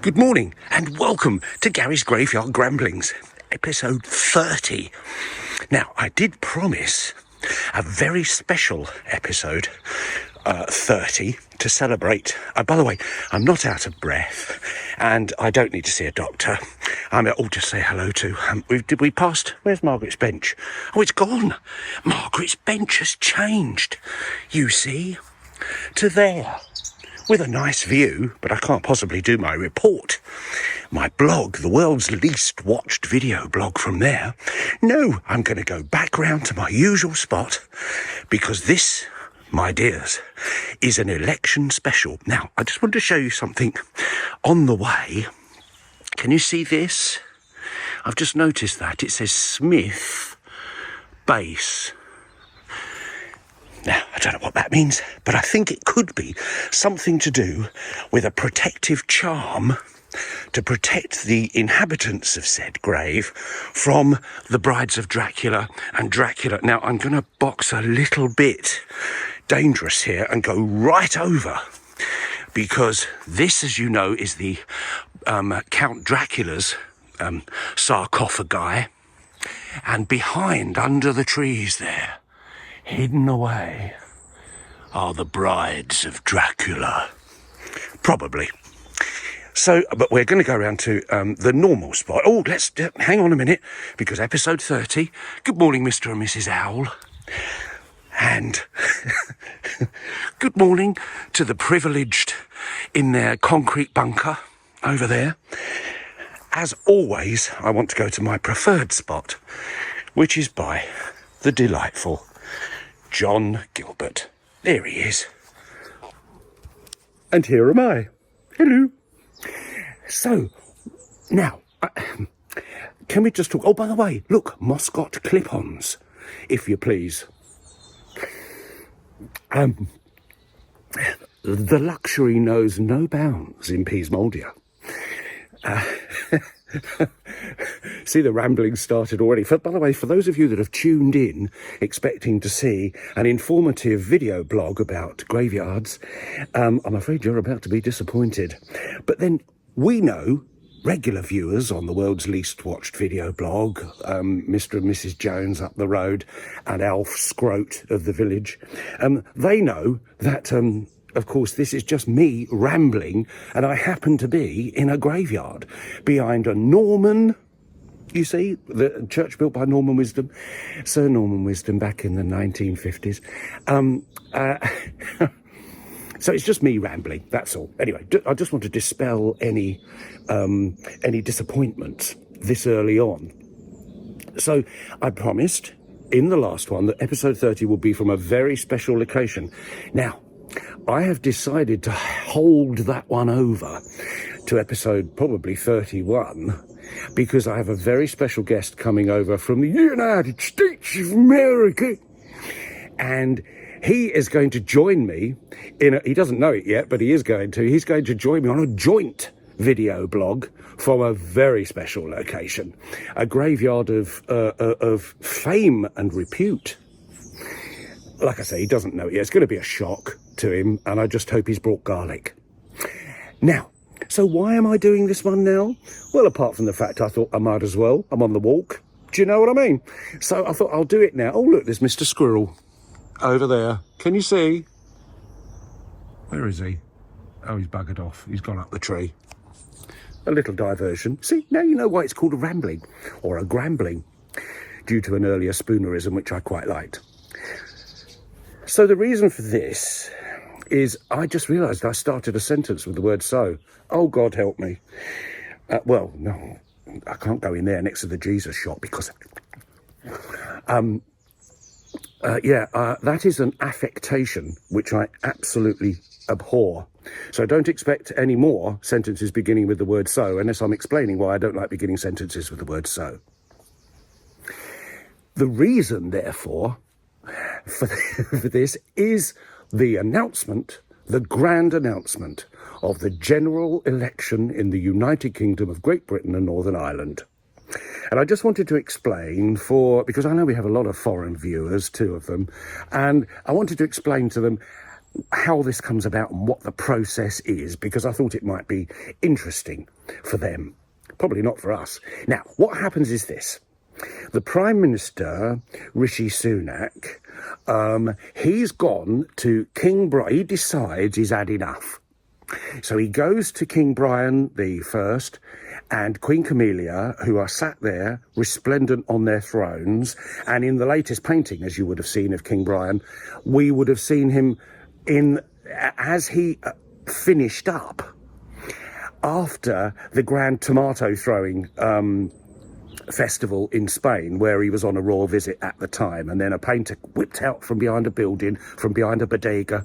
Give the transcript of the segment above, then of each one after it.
Good morning and welcome to Gary's Graveyard Gramblings, episode 30. Now, I did promise a very special episode 30 to celebrate. By the way, I'm not out of breath and I don't need to see a doctor. I'll just say hello to... did we pass? Where's Margaret's bench? Oh, it's gone. Margaret's bench has changed, you see, to there. With a nice view, but I can't possibly do my report. My blog, the world's least watched video blog from there. No, I'm going to go back round to my usual spot because this, my dears, is an election special. Now, I just want to show you something on the way. Can you see this? I've just noticed that. It says Smith Base. Now, I don't know what that means, but I think it could be something to do with a protective charm to protect the inhabitants of said grave from the brides of Dracula and Dracula. Now, I'm going to box a little bit dangerous here and go right over, because this, as you know, is the Count Dracula's sarcophagi, and behind, under the trees there, hidden away, are the brides of Dracula. Probably. So, but we're going to go around to the normal spot. Oh, let's hang on a minute, because episode 30, good morning, Mr. and Mrs. Owl. And good morning to the privileged in their concrete bunker over there. As always, I want to go to my preferred spot, which is by the delightful John Gilbert. There he is. And here am I. Hello. So, now, can we just talk... Oh, by the way, look, Moscot clip-ons, if you please. The luxury knows no bounds in Peasmoldia. See, the ramblings started already. By the way, for those of you that have tuned in expecting to see an informative video blog about graveyards, I'm afraid you're about to be disappointed. But then we know, regular viewers on the world's least watched video blog, Mr. and Mrs. Jones up the road and Alf Scroat of the village, they know that... Of course, this is just me rambling, and I happen to be in a graveyard behind a Norman, you see, the church built by Norman Wisdom, Sir Norman Wisdom back in the 1950s. So it's just me rambling, that's all. Anyway, I just want to dispel any disappointments this early on. So I promised in the last one that episode 30 will be from a very special location. Now, I have decided to hold that one over to episode probably 31 because I have a very special guest coming over from the United States of America, and he is going to join me he doesn't know it yet, but he's going to join me on a joint video blog from a very special location, a graveyard of fame and repute. Like I say, he doesn't know it yet. It's going to be a shock to him, and I just hope he's brought garlic. Now, so why am I doing this one now? Well, apart from the fact I thought I might as well. I'm on the walk. Do you know what I mean? So I thought I'll do it now. Oh, look, there's Mr. Squirrel over there. Can you see? Where is he? Oh, he's buggered off. He's gone up the tree. A little diversion. See, now you know why it's called a rambling or a grambling, due to an earlier spoonerism, which I quite liked. So the reason for this is I just realised I started a sentence with the word so. Oh, God help me. Well, no, I can't go in there next to the Jesus shop because... that is an affectation which I absolutely abhor. So don't expect any more sentences beginning with the word so, unless I'm explaining why I don't like beginning sentences with the word so. The reason, therefore... for this is the announcement, the grand announcement of the general election in the United Kingdom of Great Britain and Northern Ireland. And I just wanted to explain because I know we have a lot of foreign viewers, 2 of them, and I wanted to explain to them how this comes about and what the process is, because I thought it might be interesting for them. Probably not for us. Now, what happens is this. The Prime Minister, Rishi Sunak, he's gone to King Brian. He decides he's had enough. So he goes to King Brian the First and Queen Camellia, who are sat there resplendent on their thrones. And in the latest painting, as you would have seen of King Brian, we would have seen him as he finished up after the grand tomato throwing festival in Spain, where he was on a royal visit at the time, and then a painter whipped out from behind a building, from behind a bodega,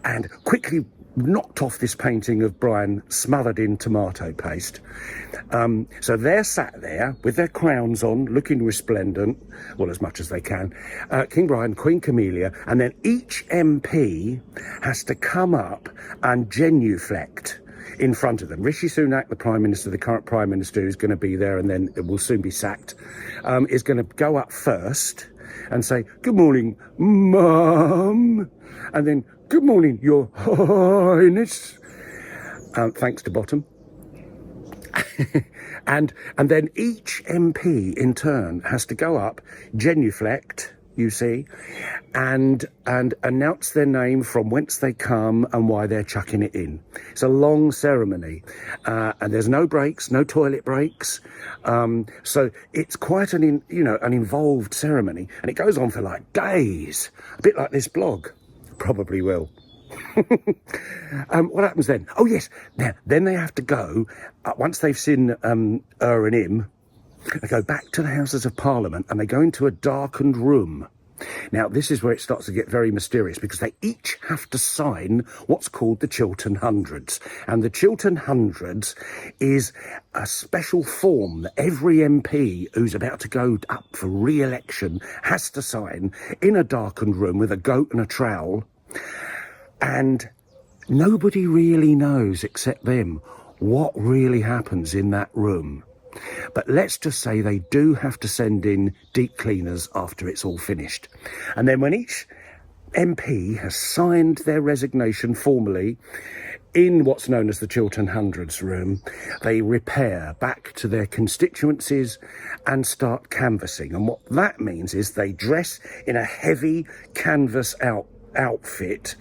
and quickly knocked off this painting of Brian smothered in tomato paste. So they're sat there with their crowns on, looking resplendent, well, as much as they can, King Brian, Queen Camellia, and then each MP has to come up and genuflect in front of them. Rishi Sunak, the Prime Minister, the current Prime Minister, who's going to be there and then will soon be sacked, is going to go up first and say, "Good morning, Mum," and then, "Good morning, Your Highness," thanks to Bottom. and then each MP in turn has to go up, genuflect, you see, and announce their name, from whence they come and why they're chucking it in. It's a long ceremony, and there's no breaks, no toilet breaks. So it's quite an involved ceremony, and it goes on for like days, a bit like this blog probably will. What happens then? Oh yes, now then they have to go, once they've seen her and him, they go back to the Houses of Parliament and they go into a darkened room. Now, this is where it starts to get very mysterious, because they each have to sign what's called the Chiltern Hundreds. And the Chiltern Hundreds is a special form that every MP who's about to go up for re-election has to sign in a darkened room with a goat and a trowel. And nobody really knows, except them, what really happens in that room. But let's just say they do have to send in deep cleaners after it's all finished. And then when each MP has signed their resignation formally in what's known as the Chiltern Hundreds room, they repair back to their constituencies and start canvassing. And what that means is they dress in a heavy canvas outfit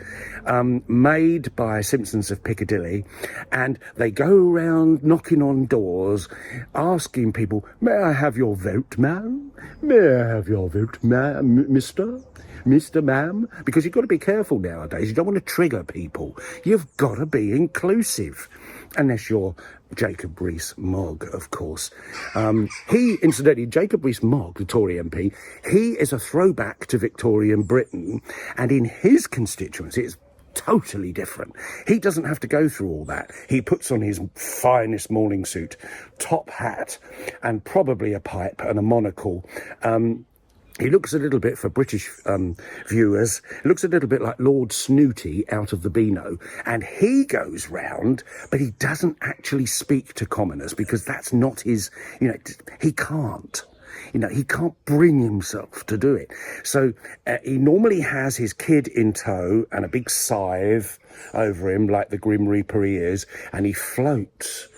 made by Simpsons of Piccadilly, and they go around knocking on doors, asking people, "May I have your vote, ma'am? May I have your vote, ma'am, Mr. Ma'am?" Because you've got to be careful nowadays. You don't want to trigger people. You've got to be inclusive. Unless you're Jacob Rees-Mogg, of course. Incidentally, Jacob Rees-Mogg, the Tory MP, he is a throwback to Victorian Britain, and in his constituency, it's totally different. He doesn't have to go through all that. He puts on his finest morning suit, top hat, and probably a pipe and a monocle. He looks a little bit, for British viewers, looks a little bit like Lord Snooty out of the Beano. And he goes round, but he doesn't actually speak to commoners, because that's not his, he can't. He can't bring himself to do it. So he normally has his kid in tow and a big scythe over him, like the Grim Reaper he is, and he floats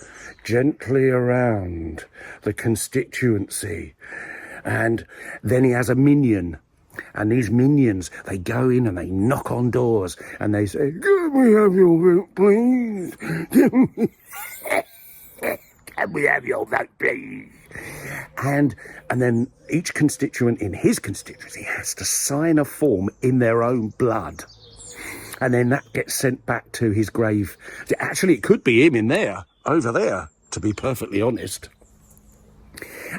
gently around the constituency. And then he has a minion, and these minions, they go in and they knock on doors and they say, "Can we have your vote, please? Can we have your vote, please?" And then each constituent in his constituency has to sign a form in their own blood. And then that gets sent back to his grave. Actually, it could be him in there, over there, to be perfectly honest.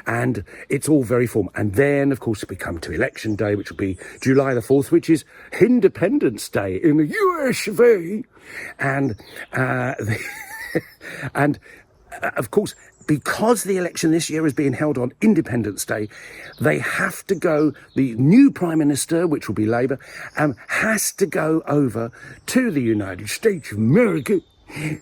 And it's all very formal. And then, of course, we come to Election Day, which will be July the 4th, which is Independence Day in the USA. And, of course, because the election this year is being held on Independence Day, they have to go, the new Prime Minister, which will be Labour, has to go over to the United States of America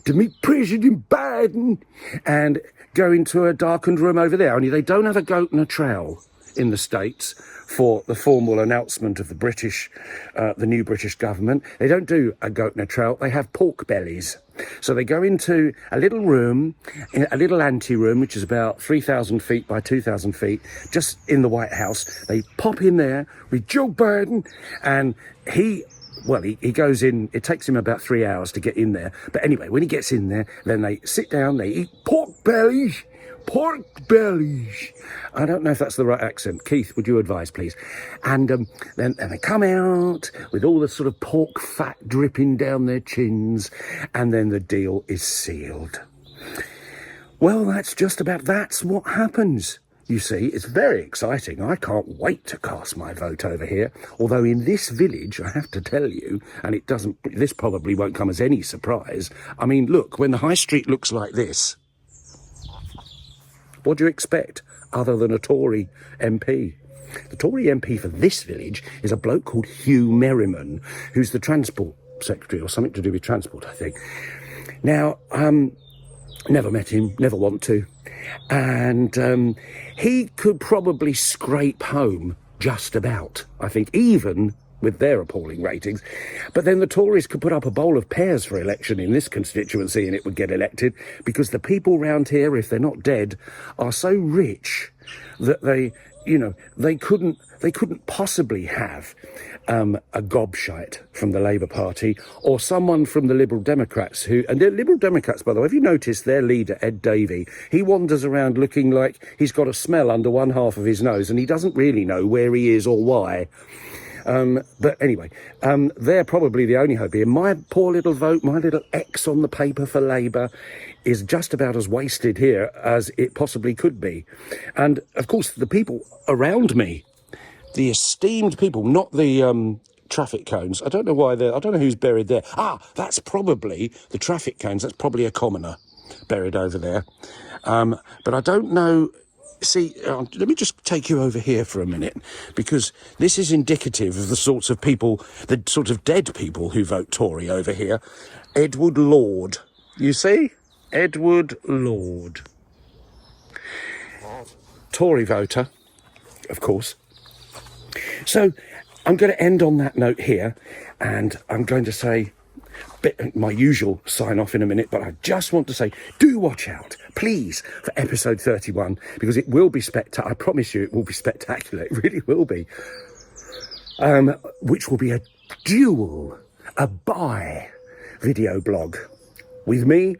to meet President Biden and go into a darkened room over there. Only they don't have a goat and a trowel. in the States for the formal announcement of the new British government. They don't do a goat and a trout, they have pork bellies. So they go into a little room, a little ante-room, which is about 3,000 feet by 2,000 feet, just in the White House. They pop in there with Joe Biden, and he goes in. It takes him about 3 hours to get in there. But anyway, when he gets in there, then they sit down, they eat pork bellies. Pork bellies. I don't know if that's the right accent. Keith, would you advise, please? And then they come out with all the sort of pork fat dripping down their chins, and then the deal is sealed. Well, that's what happens. You see, it's very exciting. I can't wait to cast my vote over here. Although in this village, I have to tell you, and this probably won't come as any surprise. I mean, look, when the high street looks like this, what do you expect other than a Tory MP? The Tory MP for this village is a bloke called Hugh Merriman, who's the Transport Secretary, or something to do with transport, I think. Now, never met him, never want to. And he could probably scrape home just about, I think, even with their appalling ratings. But then the Tories could put up a bowl of pears for election in this constituency and it would get elected, because the people round here, if they're not dead, are so rich that they couldn't possibly have a gobshite from the Labour Party or someone from the Liberal Democrats and the Liberal Democrats, by the way, have you noticed their leader, Ed Davey, he wanders around looking like he's got a smell under one half of his nose and he doesn't really know where he is or why. But anyway, they're probably the only hope here. My poor little vote, my little X on the paper for Labour is just about as wasted here as it possibly could be. And of course, the people around me, the esteemed people, not the traffic cones. I don't know why I don't know who's buried there. That's probably the traffic cones. That's probably a commoner buried over there. But I don't know. See, let me just take you over here for a minute, because this is indicative of the sorts of people, the sort of dead people who vote Tory over here. Edward Lord. You see? Edward Lord. Tory voter, of course. So I'm going to end on that note here, and I'm going to say my usual sign off in a minute, but I just want to say, do watch out, please, for episode 31, because it will be spectacular. I promise you it will be spectacular. It really will be. Which will be a video blog with me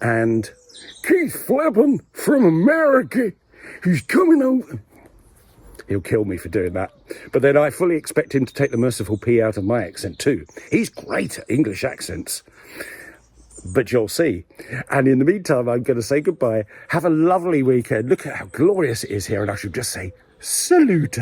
and Keith Flappin from America, who's coming over. He'll kill me for doing that. But then I fully expect him to take the merciful P out of my accent too. He's great at English accents. But you'll see. And in the meantime, I'm going to say goodbye. Have a lovely weekend. Look at how glorious it is here. And I should just say, salute.